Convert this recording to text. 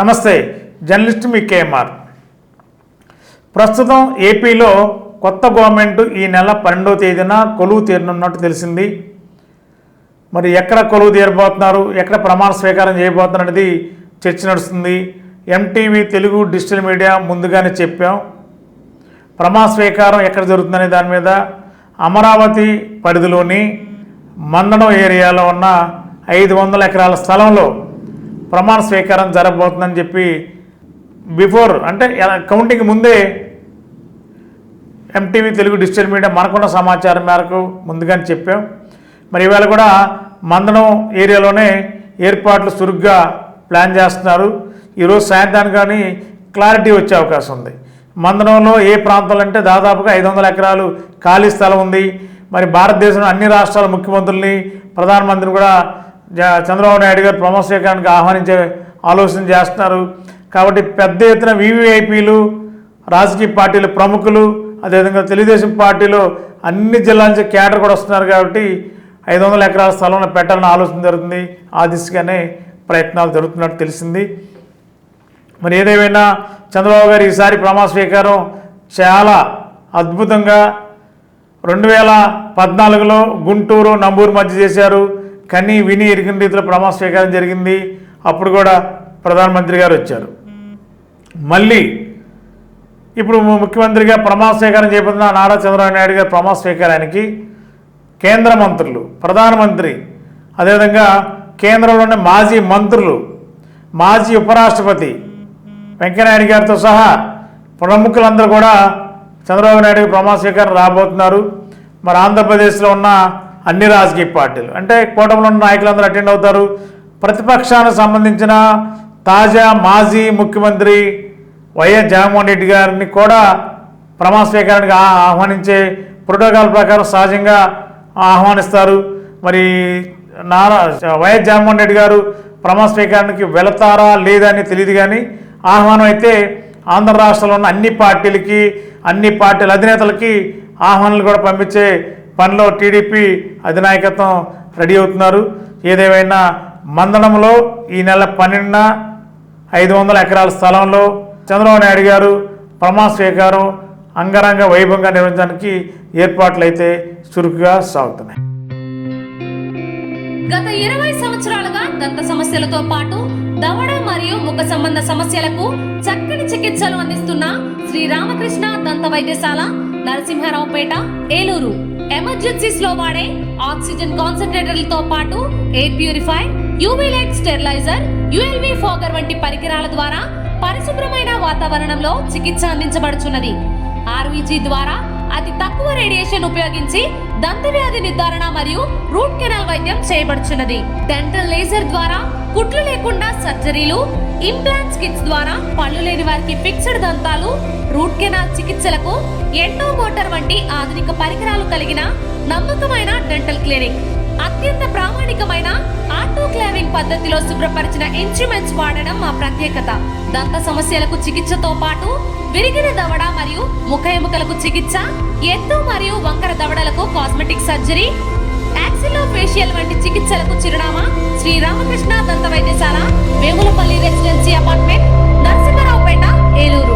నమస్తే, జర్నలిస్ట్ మీ కేఎంఆర్. ప్రస్తుతం ఏపీలో కొత్త గవర్నమెంట్ ఈ నెల 12వ తేదీన కొలువు తీరనున్నట్టు తెలిసింది. మరి ఎక్కడ కొలువు తీరబోతున్నారు, ఎక్కడ ప్రమాణ స్వీకారం చేయబోతున్నారు అనేది చర్చ నడుస్తుంది. ఎంటీవీ తెలుగు డిజిటల్ మీడియా ముందుగానే చెప్పాం. ప్రమాణ స్వీకారం ఎక్కడ జరుగుతుందనే దాని మీద అమరావతి పరిధిలోని మందడం ఏరియాలో ఉన్న 500 ఎకరాల స్థలంలో ప్రమాణ స్వీకారం జరగబోతుందని చెప్పి బిఫోర్ అంటే కౌంటింగ్ ముందే ఎంటీవీ తెలుగు డిజిటల్ మీడియా మనకున్న సమాచారం మేరకు ముందుగానే చెప్పాం. మరి ఇవాళ కూడా మందడం ఏరియాలోనే ఏర్పాట్లు చురుగ్గా ప్లాన్ చేస్తున్నారు. ఈరోజు సాయంత్రానికి కానీ క్లారిటీ వచ్చే అవకాశం ఉంది. మందడంలో ఏ ప్రాంతాలు అంటే దాదాపుగా 500 ఎకరాలు ఖాళీ స్థలం ఉంది. మరి భారతదేశంలో అన్ని రాష్ట్రాల ముఖ్యమంత్రుల్ని, ప్రధానమంత్రిని కూడా చంద్రబాబు నాయుడు గారు ప్రమాణ స్వీకారానికి ఆహ్వానించే ఆలోచన చేస్తున్నారు. కాబట్టి పెద్ద ఎత్తున వీవీఐపీలు, రాజకీయ పార్టీల ప్రముఖులు, అదేవిధంగా తెలుగుదేశం పార్టీలో అన్ని జిల్లాల నుంచి క్యాడర్ కూడా వస్తున్నారు. కాబట్టి 500 ఎకరాల స్థలంలో పెట్టాలని ఆలోచన జరుగుతుంది. ఆ దిశగానే ప్రయత్నాలు జరుగుతున్నట్టు తెలిసింది. మరి ఏదేమైనా చంద్రబాబు గారు ఈసారి ప్రమాణ స్వీకారం చాలా అద్భుతంగా 2014లో గుంటూరు నంబూరు మధ్య చేశారు. కని విని ఎరిగిన రీతిలో ప్రమాణ స్వీకారం జరిగింది. అప్పుడు కూడా ప్రధానమంత్రి గారు వచ్చారు. మళ్ళీ ఇప్పుడు ముఖ్యమంత్రిగా ప్రమాణ స్వీకారం చేయబోతున్న నారా చంద్రబాబు నాయుడు గారు ప్రమాణ స్వీకారానికి కేంద్ర మంత్రులు, ప్రధానమంత్రి, అదేవిధంగా కేంద్రంలోని మాజీ మంత్రులు, మాజీ ఉపరాష్ట్రపతి వెంకయ్యనాయుడు గారితో సహా ప్రముఖులందరూ కూడా చంద్రబాబు నాయుడు ప్రమాణ స్వీకారం రాబోతున్నారు. మరి ఆంధ్రప్రదేశ్లో ఉన్న అన్ని రాజకీయ పార్టీలు అంటే కూటమిలో ఉన్న నాయకులందరూ అటెండ్ అవుతారు. ప్రతిపక్షానికి సంబంధించిన తాజా మాజీ ముఖ్యమంత్రి వైఎస్ జగన్మోహన్ రెడ్డి గారిని కూడా ప్రమాణ స్వీకారానికి ఆహ్వానించే ప్రోటోకాల్ ప్రకారం సహజంగా ఆహ్వానిస్తారు. మరి వైఎస్ జగన్మోహన్ రెడ్డి గారు ప్రమాణ స్వీకారానికి వెళతారా లేదా అని తెలియదు. కానీ ఆహ్వానం అయితే ఆంధ్ర రాష్ట్రంలో ఉన్న అన్ని పార్టీలకి, అన్ని పార్టీల అధినేతలకి ఆహ్వానాలు కూడా పంపించే పనిలో టీడీపీ అధినాయకత్వం రెడీ అవుతున్నారు. ఏదేమైనా మందడంలో ఈ నెల 12న 500 ఎకరాల స్థలంలో చంద్రబాబు నాయుడు గారు ప్రమాణ స్వీకారం అంగరంగ వైభవంగా నిర్వహించడానికి ఏర్పాట్లు అయితే చురుకుగా సాగుతున్నాయి. గత 20 సంవత్సరాలుగా దంత సమస్యలతో పాటు దవడ మరియు ముఖ సంబంధ సమస్యలకు చక్కని చికిత్సలు అందిస్తున్న శ్రీ రామకృష్ణ దంత వైద్యశాల, నరసింహారావుపేట, ఏలూరు. ఎమర్జెన్సీస్ లో వాడే ఆక్సిజన్ కాన్సంట్రేటర్లతో పాటు air purify, UV light steriliser, ULV fogger వంటి పరికరాల ద్వారా పరిశుభ్రమైన వాతావరణంలో చికిత్స అందించబడుచున్నది. ఆర్వీజీ ద్వారా అతి తక్కువ రేడియేషన్ ఉపయోగించి దంత వ్యాధి నిర్ధారణ మరియు రూట్ కెనాల్ వైద్యం చేయబడుచున్నది. డెంటల్ లేజర్ ద్వారా కుట్లు లేకుండా సర్జరీలు, ఇంప్లాంట్స్ కిట్స్ ద్వారా పళ్ళు లేని వారికి ఫిక్స్డ్ దంతాలు, రూట్ కెనాల్ చికిత్సలకు ఎండో మోటార్ వంటి ఆధునిక పరికరాలు కలిగిన నమ్మకమైన డెంటల్ క్లినిక్. అత్యంత ప్రామాణికమైన ఆటోక్లావింగ్ పద్ధతిలో శుభ్రపరిచిన ఇన్స్ట్రుమెంట్స్ వాడడం మా ప్రత్యేకత. దంత సమస్యలకు చికిత్సతో పాటు విరిగిన దవడ మరియు ముఖ ఎముకలకు చికిత్స, ఎత్తు మరియు వంకర దవడలకు కాస్మెటిక్ సర్జరీ, యాక్సిలోఫేషియల్ వంటి చికిత్సలకు చిరునామా శ్రీ రామకృష్ణ దంత వైద్యశాల, వేములపల్లి రెసిడెన్సీ అపార్ట్మెంట్, నరసింహారావుపేట, ఏలూరు.